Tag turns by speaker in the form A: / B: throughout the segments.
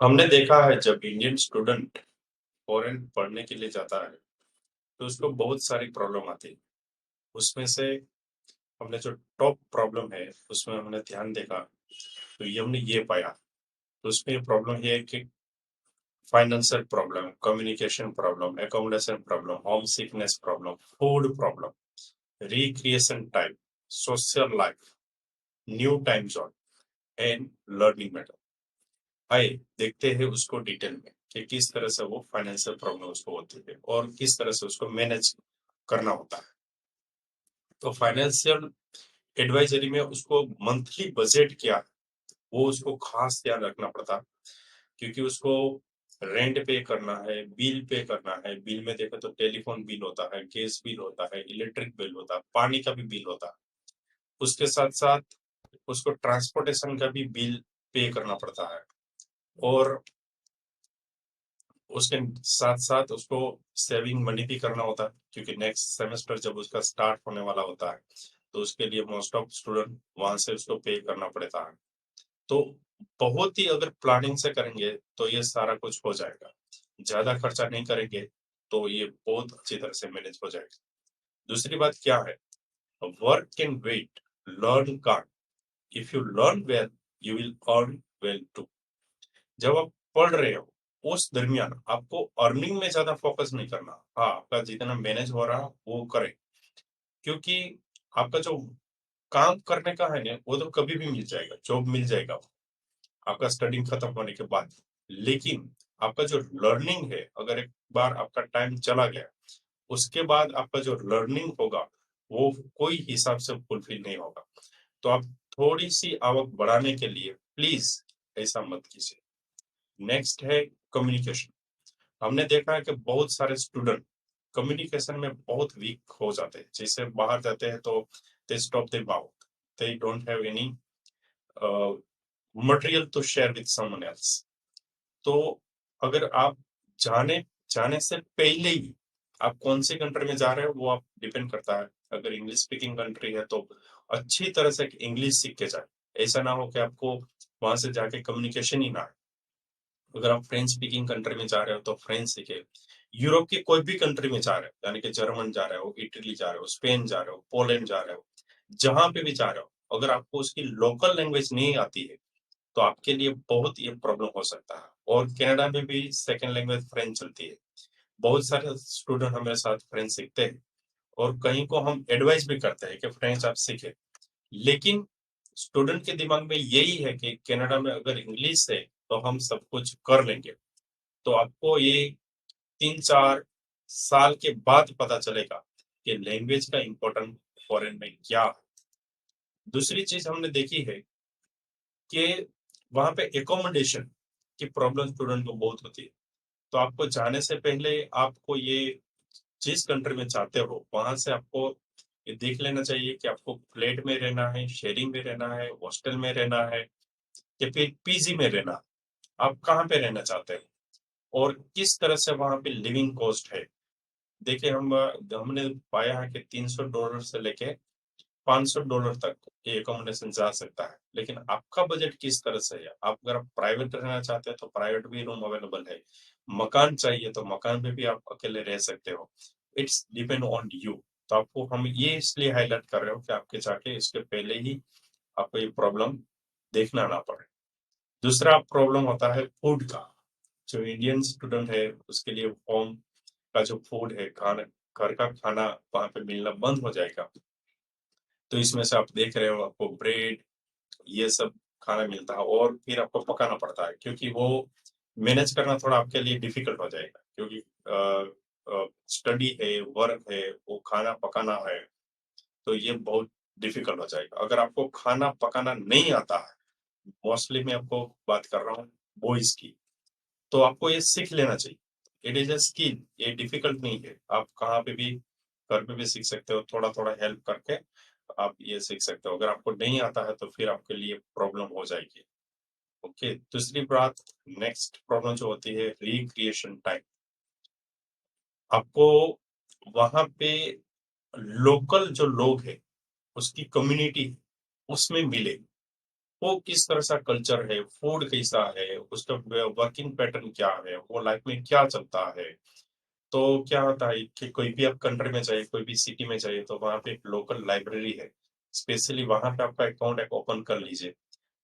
A: हमने देखा है जब इंडियन स्टूडेंट फॉरेन पढ़ने के लिए जाता है तो उसको बहुत सारी प्रॉब्लम आती है। उसमें से हमने जो टॉप प्रॉब्लम है उसमें हमने ध्यान देखा तो ये हमने ये पाया। तो उसमें प्रॉब्लम ये है कि financial problem, communication problem, accommodation problem, home sickness problem, food problem, recreation time, social life, new time zone and learning method. आइए देखते हैं उसको डिटेल में कि किस तरह से वो फाइनेंशियल प्रॉब्लम उसको होती है और किस तरह से उसको मैनेज करना होता है। तो फाइनेंशियल एडवाइजरी में उसको मंथली बजट क्या है वो उसको खास ध्यान रखना पड़ता है, क्योंकि उसको रेंट पे करना है, बिल पे करना है। बिल में देखो तो टेलीफोन बिल होता है, गैस बिल होता है, इलेक्ट्रिक बिल होता है, पानी का भी बिल होता है। उसके साथ साथ उसको ट्रांसपोर्टेशन का भी बिल पे करना पड़ता है। और उसके साथ-साथ उसको सेविंग मनी भी करना होता है, क्योंकि नेक्स्ट सेमेस्टर जब उसका स्टार्ट होने वाला होता है, तो उसके लिए मोस्ट ऑफ स्टूडेंट वहाँ से उसको पे करना पड़ता है। तो बहुत ही अगर प्लानिंग से करेंगे, तो ये सारा कुछ हो जाएगा। ज़्यादा खर्चा नहीं करेंगे, तो ये बहुत अच्छी तरह से मैनेज हो जाएगा। दूसरी बात क्या है? Work can wait, learn can't. If you learn well, you will earn well too. जब आप पढ़ रहे हो उस दरमियान आपको अर्निंग में ज्यादा फोकस नहीं करना। हाँ, आपका जितना मैनेज हो रहा वो करें, क्योंकि आपका जो काम करने का है ना वो तो कभी भी मिल जाएगा, जॉब मिल जाएगा आपका स्टडी खत्म होने के बाद। लेकिन आपका जो लर्निंग है, अगर एक बार आपका टाइम चला गया, उसके बाद आपका जो लर्निंग होगा वो कोई हिसाब से फुलफिल नहीं होगा। तो आप थोड़ी सी आवक बढ़ाने के लिए प्लीज ऐसा मत कीजिए। नेक्स्ट है कम्युनिकेशन। हमने देखा है कि बहुत सारे स्टूडेंट कम्युनिकेशन में बहुत वीक हो जाते हैं। जैसे बाहर जाते हैं तो they stop their mouth, they don't have any material to share with someone else. तो अगर आप जाने जाने से पहले ही आप कौन सी कंट्री में जा रहे हो वो आप डिपेंड करता है। अगर इंग्लिश स्पीकिंग कंट्री है तो अच्छी तरह से इंग्लिश सीख के जाए। ऐसा ना हो कि आपको वहां से जाके कम्युनिकेशन ही ना आए। अगर आप फ्रेंच स्पीकिंग कंट्री में जा रहे हो तो फ्रेंच सीखे। यूरोप की कोई भी कंट्री में जा रहे हो, यानी कि जर्मन जा रहे हो, इटली जा रहे हो, स्पेन जा रहे हो, पोलैंड जा रहे हो, जहां पे भी जा रहे हो, अगर आपको उसकी लोकल लैंग्वेज नहीं आती है तो आपके लिए बहुत ये प्रॉब्लम हो सकता है। और कनाडा में भी सेकेंड लैंग्वेज फ्रेंच चलती है। बहुत सारे स्टूडेंट हमारे साथ फ्रेंच सीखते हैं और कहीं को हम एडवाइस भी करते हैं कि फ्रेंच आप सीखे। लेकिन स्टूडेंट के दिमाग में यही है कि कनाडा में अगर इंग्लिश है तो हम सब कुछ कर लेंगे। तो आपको ये 3-4 साल के बाद पता चलेगा कि लैंग्वेज का इम्पोर्टेंट फॉरेन में क्या है। दूसरी चीज हमने देखी है कि वहां पे एकोमोडेशन की प्रॉब्लम स्टूडेंट को बहुत होती है। तो आपको जाने से पहले आपको ये जिस कंट्री में चाहते हो वहां से आपको ये देख लेना चाहिए कि आपको फ्लैट में रहना है, शेयरिंग में रहना है, हॉस्टल में रहना है, या फिर पीजी में रहना। आप कहाँ पे रहना चाहते हो और किस तरह से वहां पे लिविंग कॉस्ट है। देखिए हमने पाया है कि $300 से लेके $500 तक ये एकोमोडेशन जा सकता है। लेकिन आपका बजट किस तरह से है? आप अगर आप प्राइवेट रहना चाहते हैं तो प्राइवेट भी रूम अवेलेबल है। मकान चाहिए तो मकान में भी आप अकेले रह सकते हो। It's depend on you. तो आपको हम ये इसलिए हाईलाइट कर रहे हो कि आपके जाके इसके पहले ही आपको ये प्रॉब्लम देखना ना पड़े। दूसरा प्रॉब्लम होता है फूड का। जो इंडियन स्टूडेंट है उसके लिए होम का जो फूड है, खाना, घर का खाना वहां पे मिलना बंद हो जाएगा। तो इसमें से आप देख रहे हो आपको ब्रेड ये सब खाना मिलता है और फिर आपको पकाना पड़ता है, क्योंकि वो मैनेज करना थोड़ा आपके लिए डिफिकल्ट हो जाएगा, क्योंकि स्टडी है, वर्क है, वो खाना पकाना है। तो ये बहुत डिफिकल्ट हो जाएगा अगर आपको खाना पकाना नहीं आता है। मोस्टली मैं आपको बात कर रहा हूँ बॉयज की। तो आपको ये सीख लेना चाहिए। इट इज अ स्किल, ये डिफिकल्ट नहीं है। आप कहाँ पे भी घर पे भी सीख सकते हो, थोड़ा थोड़ा हेल्प करके आप ये सीख सकते हो। अगर आपको नहीं आता है तो फिर आपके लिए प्रॉब्लम हो जाएगी। ओके, दूसरी बात, नेक्स्ट प्रॉब्लम जो होती है रिक्रिएशन टाइम। आपको वहां पे लोकल जो लोग हैं उसकी कम्युनिटी उसमें मिले, वो किस तरह सा कल्चर है, फूड कैसा है, उसका वर्किंग पैटर्न क्या है, वो लाइफ में क्या चलता है। तो क्या होता है कि कोई भी आप कंट्री में जाइए, कोई भी सिटी में जाइए, तो वहाँ पे एक लोकल लाइब्रेरी है। स्पेशली वहाँ पे आपका अकाउंट एक ओपन कर लीजिए,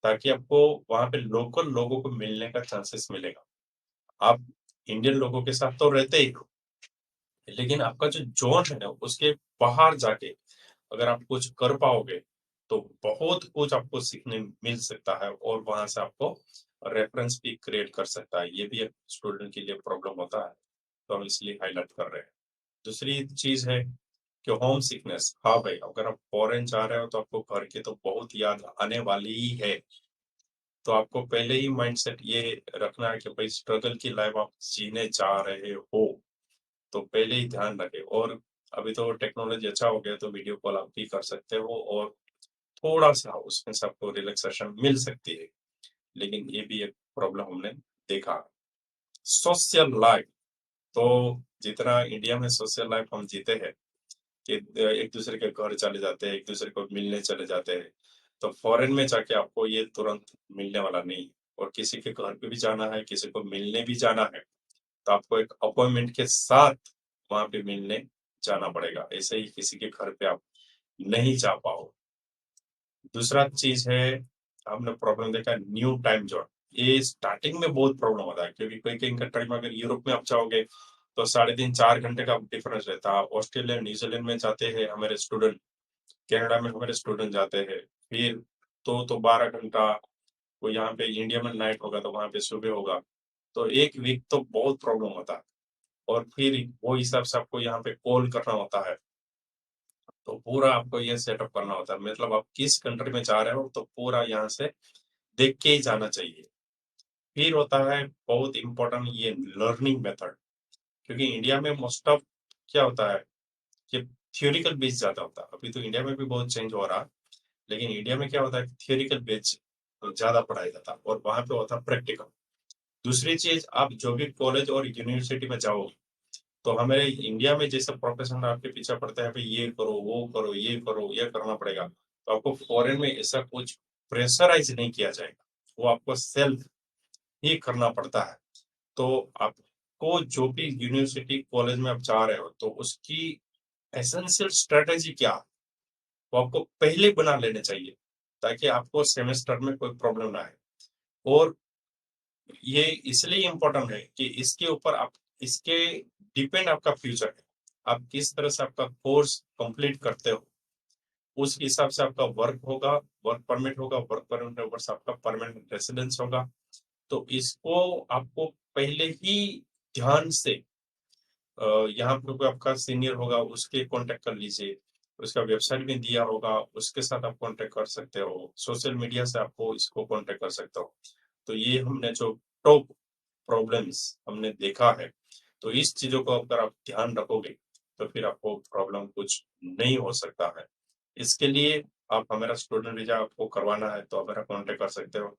A: ताकि आपको वहाँ पे लोकल लोगों को मिलने का चांसेस मिलेगा। आप इंडियन लोगों के साथ तो रहते ही हो, लेकिन आपका जो ज़ोन है ना, उसके बाहर जाके अगर आप कुछ कर पाओगे, तो बहुत कुछ आपको सीखने मिल सकता है और वहाँ से आपको रेफरेंस भी क्रिएट कर सकता है। ये भी एक स्टूडेंट के लिए प्रॉब्लम होता है, तो हम इसलिए हाइलाइट कर रहे हैं। दूसरी चीज़ है कि होम सिकनेस। हाँ भाई, अगर आप फॉरेन जा रहे हो तो आपको घर की तो बहुत याद आने वाली ही है। तो आपको पहले ही माइंडसेट ये रखना है कि भाई स्ट्रगल की लाइफ आप जीने जा रहे हो, तो पहले ही ध्यान रखें। और अभी तो टेक्नोलॉजी अच्छा हो गया, तो वीडियो कॉल आप भी कर सकते हो और थोड़ा-सा उसमें से आपको रिलैक्सेशन मिल सकती है। लेकिन ये भी एक प्रॉब्लम हमने देखा। सोशल लाइफ, तो जितना इंडिया में सोशल लाइफ हम जीते हैं कि एक-दूसरे के घर चले जाते हैं, एक-दूसरे को मिलने चले जाते हैं, तो फॉरेन में जाके आपको ये तुरंत मिलने वाला नहीं है। और किसी के घर पे भी जाना है, किसी को मिलने भी जाना है, तो आपको एक अपॉइंटमेंट के साथ वहाँ पे मिलने जाना पड़ेगा। ऐसे ही किसी के घर पे आप नहीं जा पाओ। दूसरा चीज़ है, हमने प्रॉब्लम देखा है न्यू टाइम ज़ोन। ये स्टार्टिंग में बहुत प्रॉब्लम होता है, क्योंकि कई-कई कंट्री में अगर यूरोप में आप जाओगे, तो साढ़े 3-4 घंटे का डिफरेंस रहता है। ऑस्ट्रेलिया, न्यूज़ीलैंड में जाते हैं हमारे स्टूडेंट, कनाडा में हमारे स्टूडेंट जाते हैं, फिर तो 12 घंटा, वो यहाँ पे इंडिया में नाइट होगा तो वहाँ पे सुबह होगा। तो 1 वीक तो बहुत प्रॉब्लम होता है। और फिर वो हिसाब से आपको यहाँ पे कॉल करना होता है। तो पूरा आपको ये सेटअप करना होता है। मतलब आप किस कंट्री में जा रहे हो, तो पूरा यहाँ से देख के ही जाना चाहिए। फिर होता है बहुत इम्पोर्टेंट ये लर्निंग मेथड, क्योंकि इंडिया में मोस्ट ऑफ क्या होता है कि थ्योरिकल बेस ज़्यादा होता है। अभी तो इंडिया में भी बहुत चेंज हो रहा है, लेकिन इंडिया में क्या होता है थ्योरिकल बेस ज़्यादा पढ़ाया जाता है और वहाँ पे होता है प्रैक्टिकल। दूसरी चीज़, आप जो भी कॉलेज और यूनिवर्सिटी में जाओगे, तो हमारे इंडिया में जैसे प्रोफेसर आपके पीछे पड़ते हैं, भाई ये करो, वो करो, ये करो, ये करना पड़ेगा। तो आपको फॉरेन में ऐसा कुछ प्रेशराइज़ नहीं किया जाएगा। वो आपको सेल्फ ही करना पड़ता है। तो आपको जो भी यूनिवर्सिटी, कॉलेज में आप जा रहे हो, तो उसकी एसेंशियल स्ट्रैटेजी क्या है, वो आपको पहले ही बना लेने चाहिए, ताकि आपको सेमेस्टर में कोई प्रॉब्लम ना आए। और ये इसलिए इम्पोर्टेंट है कि इसके ऊपर आप इसके डिपेंड आपका फ्यूचर है। आप किस तरह से आपका कोर्स कंप्लीट करते हो, उस हिसाब से आपका वर्क होगा, वर्क परमिट होगा, वर्क परमिट के ऊपर से आपका परमानेंट रेसिडेंस होगा। तो इसको आपको पहले ही ध्यान से यहाँ पे कोई आपका सीनियर होगा, उसके कॉन्टेक्ट कर लीजिए। उसका वेबसाइट भी दिया होगा, उसके साथ आप कॉन्टेक्ट कर सकते हो। सोशल मीडिया से आपको इसको कॉन्टेक्ट कर सकते हो। तो ये हमने जो टॉप प्रॉब्लम्स हमने देखा है, तो इस चीज़ों को अगर आप ध्यान रखोगे, तो फिर आपको प्रॉब्लम कुछ नहीं हो सकता है। इसके लिए आप हमारा स्टूडेंट वीज़ा आपको करवाना है, तो हमारा कॉन्टेक्ट कर सकते हो।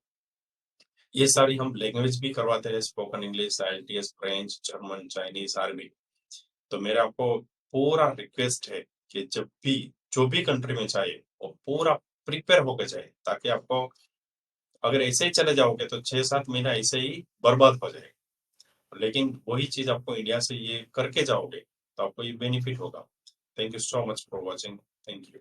A: ये सारी हम लैंग्वेज भी करवाते हैं, spoken English, IELTS, French, German, Chinese, अरबी। तो मेरा आपको पूरा रिक्वेस्ट है कि जब भी जो भी कंट्री में जाए, वो पूरा प्रिपेयर होके जाए, ताकि आपको अगर ऐसे ही चले जाओगे तो 6-7 महीना ऐसे ही बर्बाद हो जाएगा। लेकिन वही चीज़ आपको इंडिया से ये करके जाओगे, तो आपको ये बेनिफिट होगा। Thank you so much for watching. Thank you.